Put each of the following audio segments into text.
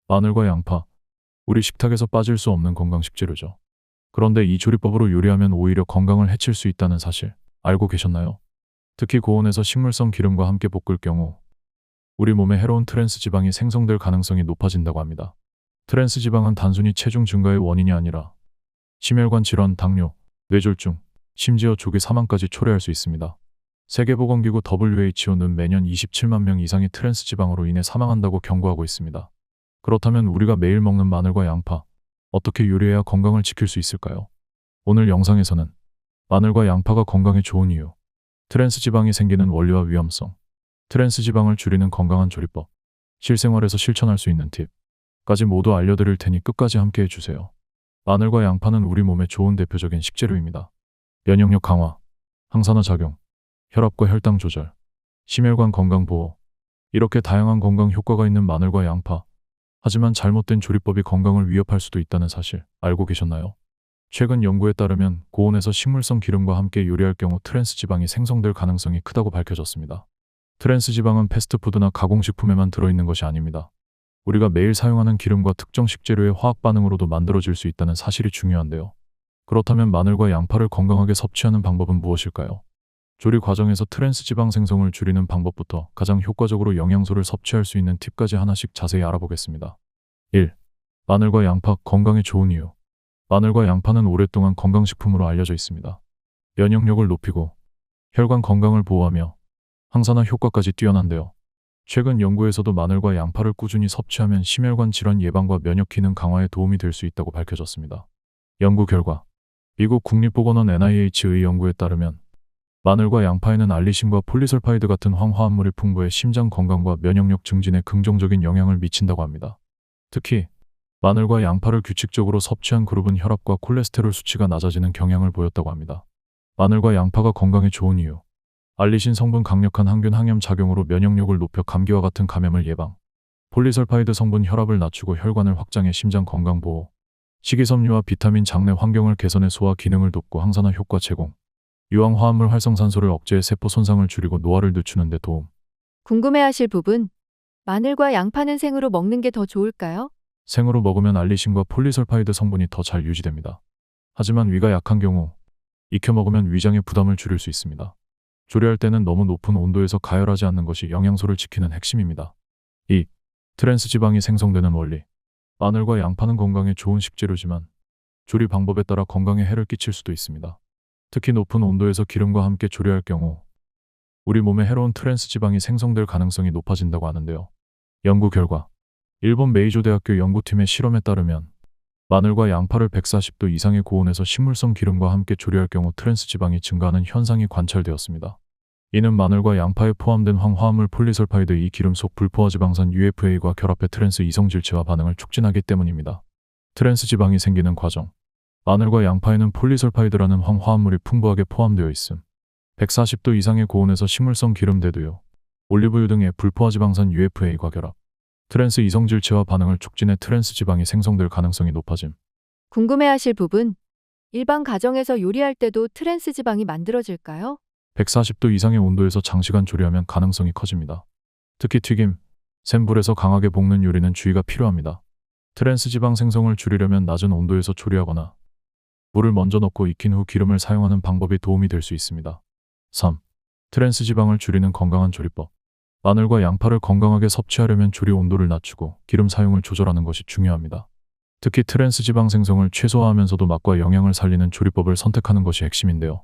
마늘과 양파, 우리 식탁에서 빠질 수 없는 건강 식재료죠. 그런데 이 조리법으로 요리하면 오히려 건강을 해칠 수 있다는 사실 알고 계셨나요? 특히 고온에서 식물성 기름과 함께 볶을 경우 우리 몸에 해로운 트랜스 지방이 생성될 가능성이 높아진다고 합니다. 트랜스 지방은 단순히 체중 증가의 원인이 아니라 심혈관 질환, 당뇨, 뇌졸중, 심지어 조기 사망까지 초래할 수 있습니다. 세계보건기구 WHO는 매년 27만 명 이상이 트랜스 지방으로 인해 사망한다고 경고하고 있습니다. 그렇다면 우리가 매일 먹는 마늘과 양파, 어떻게 요리해야 건강을 지킬 수 있을까요? 오늘 영상에서는 마늘과 양파가 건강에 좋은 이유, 트랜스 지방이 생기는 원리와 위험성, 트랜스 지방을 줄이는 건강한 조리법, 실생활에서 실천할 수 있는 팁까지 모두 알려드릴 테니 끝까지 함께 해주세요. 마늘과 양파는 우리 몸에 좋은 대표적인 식재료입니다. 면역력 강화, 항산화 작용, 혈압과 혈당 조절, 심혈관 건강 보호, 이렇게 다양한 건강 효과가 있는 마늘과 양파. 하지만 잘못된 조리법이 건강을 위협할 수도 있다는 사실 알고 계셨나요? 최근 연구에 따르면 고온에서 식물성 기름과 함께 요리할 경우 트랜스 지방이 생성될 가능성이 크다고 밝혀졌습니다. 트랜스 지방은 패스트푸드나 가공식품에만 들어있는 것이 아닙니다. 우리가 매일 사용하는 기름과 특정 식재료의 화학 반응으로도 만들어질 수 있다는 사실이 중요한데요. 그렇다면 마늘과 양파를 건강하게 섭취하는 방법은 무엇일까요? 조리 과정에서 트랜스 지방 생성을 줄이는 방법부터 가장 효과적으로 영양소를 섭취할 수 있는 팁까지 하나씩 자세히 알아보겠습니다. 1. 마늘과 양파 건강에 좋은 이유. 마늘과 양파는 오랫동안 건강식품으로 알려져 있습니다. 면역력을 높이고 혈관 건강을 보호하며 항산화 효과까지 뛰어난데요. 최근 연구에서도 마늘과 양파를 꾸준히 섭취하면 심혈관 질환 예방과 면역 기능 강화에 도움이 될 수 있다고 밝혀졌습니다. 연구 결과 미국 국립보건원 NIH의 연구에 따르면 마늘과 양파에는 알리신과 폴리설파이드 같은 황화합물이 풍부해 심장 건강과 면역력 증진에 긍정적인 영향을 미친다고 합니다. 특히 마늘과 양파를 규칙적으로 섭취한 그룹은 혈압과 콜레스테롤 수치가 낮아지는 경향을 보였다고 합니다. 마늘과 양파가 건강에 좋은 이유. 알리신 성분 강력한 항균 항염 작용으로 면역력을 높여 감기와 같은 감염을 예방. 폴리설파이드 성분 혈압을 낮추고 혈관을 확장해 심장 건강 보호. 식이섬유와 비타민 장내 환경을 개선해 소화 기능을 돕고 항산화 효과 제공. 유황 화합물 활성산소를 억제해 세포 손상을 줄이고 노화를 늦추는 데 도움. 궁금해하실 부분, 마늘과 양파는 생으로 먹는 게 더 좋을까요? 생으로 먹으면 알리신과 폴리설파이드 성분이 더 잘 유지됩니다. 하지만 위가 약한 경우 익혀 먹으면 위장의 부담을 줄일 수 있습니다. 조리할 때는 너무 높은 온도에서 가열하지 않는 것이 영양소를 지키는 핵심입니다. 2. 트랜스 지방이 생성되는 원리. 마늘과 양파는 건강에 좋은 식재료지만 조리 방법에 따라 건강에 해를 끼칠 수도 있습니다. 특히 높은 온도에서 기름과 함께 조리할 경우 우리 몸에 해로운 트랜스 지방이 생성될 가능성이 높아진다고 하는데요. 연구 결과 일본 메이조 대학교 연구팀의 실험에 따르면 마늘과 양파를 140도 이상의 고온에서 식물성 기름과 함께 조리할 경우 트랜스 지방이 증가하는 현상이 관찰되었습니다. 이는 마늘과 양파에 포함된 황화합물 폴리설파이드 이 기름 속 불포화지방산 UFA가 결합해 트랜스 이성질체와 반응을 촉진하기 때문입니다. 트랜스 지방이 생기는 과정. 마늘과 양파에는 폴리설파이드라는 황화합물이 풍부하게 포함되어 있음. 140도 이상의 고온에서 식물성 기름 대두유, 올리브유 등의 불포화지방산 UFA과 결합. 트랜스 이성질체와 반응을 촉진해 트랜스 지방이 생성될 가능성이 높아짐. 궁금해하실 부분, 일반 가정에서 요리할 때도 트랜스 지방이 만들어질까요? 140도 이상의 온도에서 장시간 조리하면 가능성이 커집니다. 특히 튀김, 센 불에서 강하게 볶는 요리는 주의가 필요합니다. 트랜스 지방 생성을 줄이려면 낮은 온도에서 조리하거나 물을 먼저 넣고 익힌 후 기름을 사용하는 방법이 도움이 될 수 있습니다. 3. 트랜스 지방을 줄이는 건강한 조리법. 마늘과 양파를 건강하게 섭취하려면 조리 온도를 낮추고 기름 사용을 조절하는 것이 중요합니다. 특히 트랜스 지방 생성을 최소화하면서도 맛과 영양을 살리는 조리법을 선택하는 것이 핵심인데요.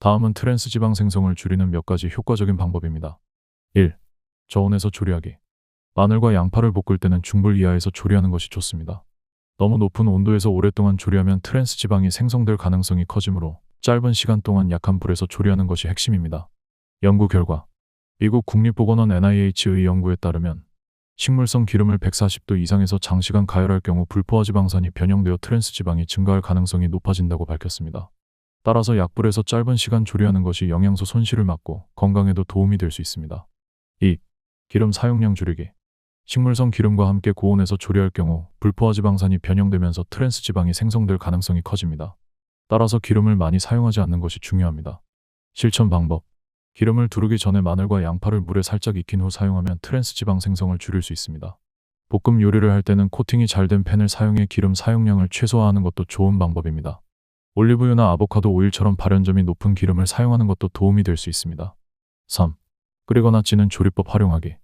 다음은 트랜스 지방 생성을 줄이는 몇 가지 효과적인 방법입니다. 1. 저온에서 조리하기. 마늘과 양파를 볶을 때는 중불 이하에서 조리하는 것이 좋습니다. 너무 높은 온도에서 오랫동안 조리하면 트랜스 지방이 생성될 가능성이 커지므로 짧은 시간 동안 약한 불에서 조리하는 것이 핵심입니다. 연구 결과 미국 국립보건원 NIH의 연구에 따르면 식물성 기름을 140도 이상에서 장시간 가열할 경우 불포화지방산이 변형되어 트랜스 지방이 증가할 가능성이 높아진다고 밝혔습니다. 따라서 약불에서 짧은 시간 조리하는 것이 영양소 손실을 막고 건강에도 도움이 될 수 있습니다. 2. 기름 사용량 줄이기. 식물성 기름과 함께 고온에서 조리할 경우 불포화지방산이 변형되면서 트랜스 지방이 생성될 가능성이 커집니다. 따라서 기름을 많이 사용하지 않는 것이 중요합니다. 실천 방법. 기름을 두르기 전에 마늘과 양파를 물에 살짝 익힌 후 사용하면 트랜스 지방 생성을 줄일 수 있습니다. 볶음 요리를 할 때는 코팅이 잘 된 팬을 사용해 기름 사용량을 최소화하는 것도 좋은 방법입니다. 올리브유나 아보카도 오일처럼 발연점이 높은 기름을 사용하는 것도 도움이 될 수 있습니다. 3. 끓이거나 찌는 조리법 활용하기.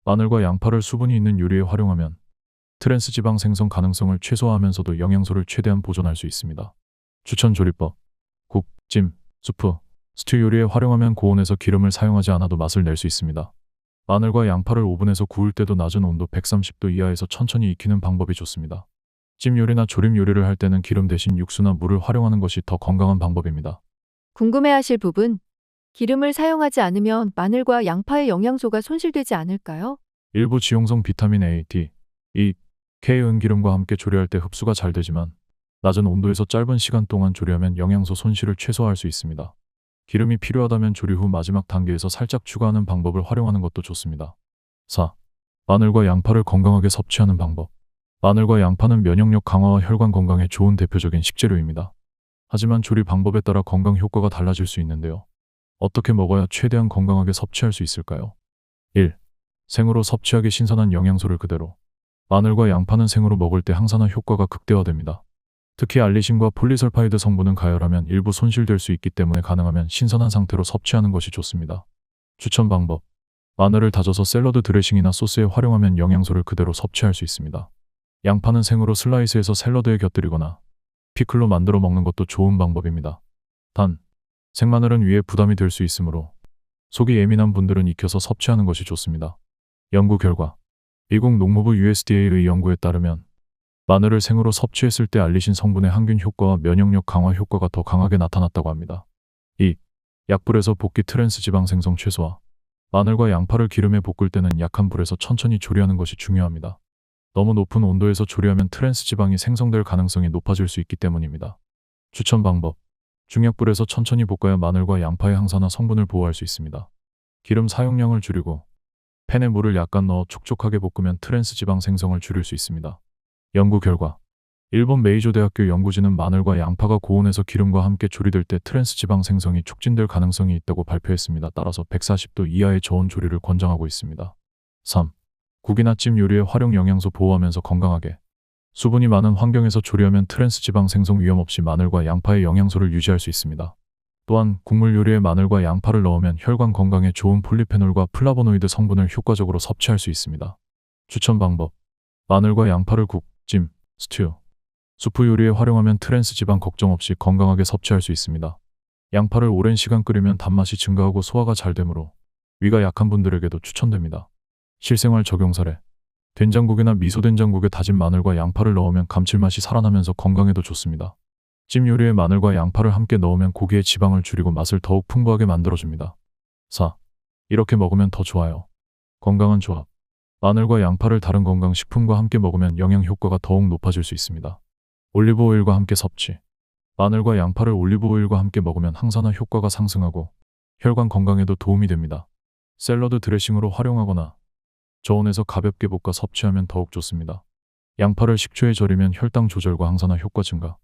마늘과 양파를 수분이 있는 요리에 활용하면 트랜스 지방 생성 가능성을 최소화하면서도 영양소를 최대한 보존할 수 있습니다. 추천 조리법. 국, 찜, 수프, 스튜 요리에 활용하면 고온에서 기름을 사용하지 않아도 맛을 낼 수 있습니다. 마늘과 양파를 오븐에서 구울 때도 낮은 온도 130도 이하에서 천천히 익히는 방법이 좋습니다. 찜 요리나 조림 요리를 할 때는 기름 대신 육수나 물을 활용하는 것이 더 건강한 방법입니다. 궁금해하실 부분. 기름을 사용하지 않으면 마늘과 양파의 영양소가 손실되지 않을까요? 일부 지용성 비타민 A, D, E, K 은기름과 함께 조리할 때 흡수가 잘 되지만 낮은 온도에서 짧은 시간 동안 조리하면 영양소 손실을 최소화할 수 있습니다. 기름이 필요하다면 조리 후 마지막 단계에서 살짝 추가하는 방법을 활용하는 것도 좋습니다. 4. 마늘과 양파를 건강하게 섭취하는 방법. 마늘과 양파는 면역력 강화와 혈관 건강에 좋은 대표적인 식재료입니다. 하지만 조리 방법에 따라 건강 효과가 달라질 수 있는데요. 어떻게 먹어야 최대한 건강하게 섭취할 수 있을까요? 1. 생으로 섭취하기. 신선한 영양소를 그대로. 마늘과 양파는 생으로 먹을 때 항산화 효과가 극대화됩니다. 특히 알리신과 폴리설파이드 성분은 가열하면 일부 손실될 수 있기 때문에 가능하면 신선한 상태로 섭취하는 것이 좋습니다. 추천 방법. 마늘을 다져서 샐러드 드레싱이나 소스에 활용하면 영양소를 그대로 섭취할 수 있습니다. 양파는 생으로 슬라이스해서 샐러드에 곁들이거나 피클로 만들어 먹는 것도 좋은 방법입니다. 단, 생마늘은 위에 부담이 될 수 있으므로 속이 예민한 분들은 익혀서 섭취하는 것이 좋습니다. 연구 결과. 미국 농무부 USDA의 연구에 따르면 마늘을 생으로 섭취했을 때 알리신 성분의 항균 효과와 면역력 강화 효과가 더 강하게 나타났다고 합니다. 2. 약불에서 볶기. 트랜스 지방 생성 최소화. 마늘과 양파를 기름에 볶을 때는 약한 불에서 천천히 조리하는 것이 중요합니다. 너무 높은 온도에서 조리하면 트랜스 지방이 생성될 가능성이 높아질 수 있기 때문입니다. 추천 방법. 중약불에서 천천히 볶아야 마늘과 양파의 항산화 성분을 보호할 수 있습니다. 기름 사용량을 줄이고 팬에 물을 약간 넣어 촉촉하게 볶으면 트랜스 지방 생성을 줄일 수 있습니다. 연구 결과. 일본 메이저 대학교 연구진은 마늘과 양파가 고온에서 기름과 함께 조리될 때 트랜스 지방 생성이 촉진될 가능성이 있다고 발표했습니다. 따라서 140도 이하의 저온 조리를 권장하고 있습니다. 3. 국이나 찜 요리에 활용. 영양소 보호하면서 건강하게. 수분이 많은 환경에서 조리하면 트랜스 지방 생성 위험 없이 마늘과 양파의 영양소를 유지할 수 있습니다. 또한 국물 요리에 마늘과 양파를 넣으면 혈관 건강에 좋은 폴리페놀과 플라보노이드 성분을 효과적으로 섭취할 수 있습니다. 추천 방법. 마늘과 양파를 국, 찜, 스튜, 수프 요리에 활용하면 트랜스 지방 걱정 없이 건강하게 섭취할 수 있습니다. 양파를 오랜 시간 끓이면 단맛이 증가하고 소화가 잘 되므로 위가 약한 분들에게도 추천됩니다. 실생활 적용 사례. 된장국이나 미소된장국에 다진 마늘과 양파를 넣으면 감칠맛이 살아나면서 건강에도 좋습니다. 찜 요리에 마늘과 양파를 함께 넣으면 고기의 지방을 줄이고 맛을 더욱 풍부하게 만들어줍니다. 4. 이렇게 먹으면 더 좋아요. 건강한 조합. 마늘과 양파를 다른 건강식품과 함께 먹으면 영양 효과가 더욱 높아질 수 있습니다. 올리브 오일과 함께 섭취. 마늘과 양파를 올리브 오일과 함께 먹으면 항산화 효과가 상승하고 혈관 건강에도 도움이 됩니다. 샐러드 드레싱으로 활용하거나 저온에서 가볍게 볶아 섭취하면 더욱 좋습니다. 양파를 식초에 절이면 혈당 조절과 항산화 효과 증가.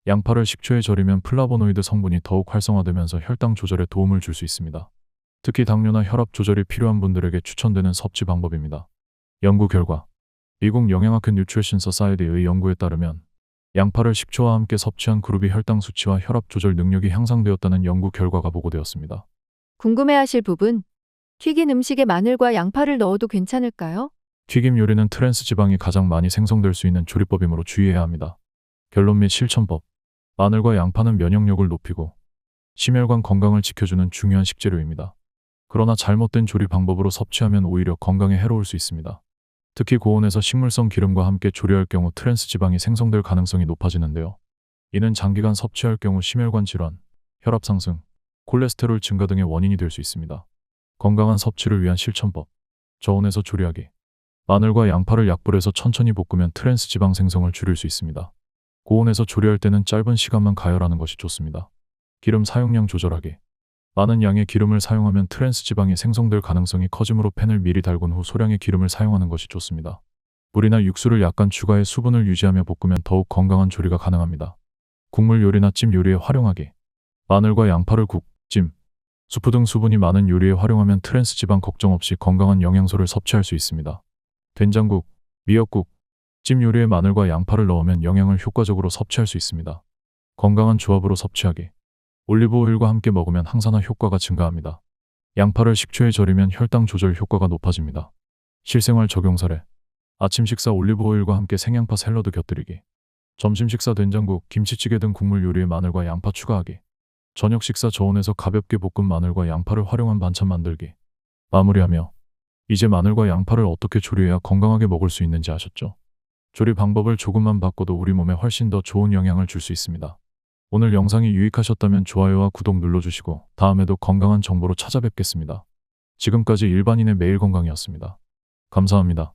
양파를 식초에 절이면 플라보노이드 성분이 더욱 활성화되면서 혈당 조절에 도움을 줄 수 있습니다. 특히 당뇨나 혈압 조절이 필요한 분들에게 추천되는 섭취 방법입니다. 연구 결과. 미국 영양학회 뉴트리션 소사이어티의 연구에 따르면 양파를 식초와 함께 섭취한 그룹이 혈당 수치와 혈압 조절 능력이 향상되었다는 연구 결과가 보고되었습니다. 궁금해하실 부분. 튀긴 음식에 마늘과 양파를 넣어도 괜찮을까요? 튀김 요리는 트랜스 지방이 가장 많이 생성될 수 있는 조리법이므로 주의해야 합니다. 결론 및 실천법. 마늘과 양파는 면역력을 높이고 심혈관 건강을 지켜주는 중요한 식재료입니다. 그러나 잘못된 조리 방법으로 섭취하면 오히려 건강에 해로울 수 있습니다. 특히 고온에서 식물성 기름과 함께 조리할 경우 트랜스 지방이 생성될 가능성이 높아지는데요. 이는 장기간 섭취할 경우 심혈관 질환, 혈압 상승, 콜레스테롤 증가 등의 원인이 될 수 있습니다. 건강한 섭취를 위한 실천법. 저온에서 조리하기. 마늘과 양파를 약불에서 천천히 볶으면 트랜스 지방 생성을 줄일 수 있습니다. 고온에서 조리할 때는 짧은 시간만 가열하는 것이 좋습니다. 기름 사용량 조절하기. 많은 양의 기름을 사용하면 트랜스 지방이 생성될 가능성이 커지므로 팬을 미리 달군 후 소량의 기름을 사용하는 것이 좋습니다. 물이나 육수를 약간 추가해 수분을 유지하며 볶으면 더욱 건강한 조리가 가능합니다. 국물 요리나 찜 요리에 활용하기. 마늘과 양파를 국, 찜, 수프 등 수분이 많은 요리에 활용하면 트랜스 지방 걱정 없이 건강한 영양소를 섭취할 수 있습니다. 된장국, 미역국, 찜 요리에 마늘과 양파를 넣으면 영양을 효과적으로 섭취할 수 있습니다. 건강한 조합으로 섭취하기. 올리브 오일과 함께 먹으면 항산화 효과가 증가합니다. 양파를 식초에 절이면 혈당 조절 효과가 높아집니다. 실생활 적용 사례. 아침 식사 올리브 오일과 함께 생양파 샐러드 곁들이기. 점심 식사 된장국, 김치찌개 등 국물 요리에 마늘과 양파 추가하기. 저녁 식사 저온에서 가볍게 볶은 마늘과 양파를 활용한 반찬 만들기. 마무리하며 이제 마늘과 양파를 어떻게 조리해야 건강하게 먹을 수 있는지 아셨죠? 조리 방법을 조금만 바꿔도 우리 몸에 훨씬 더 좋은 영향을 줄 수 있습니다. 오늘 영상이 유익하셨다면 좋아요와 구독 눌러주시고 다음에도 건강한 정보로 찾아뵙겠습니다. 지금까지 일반인의 매일 건강이었습니다. 감사합니다.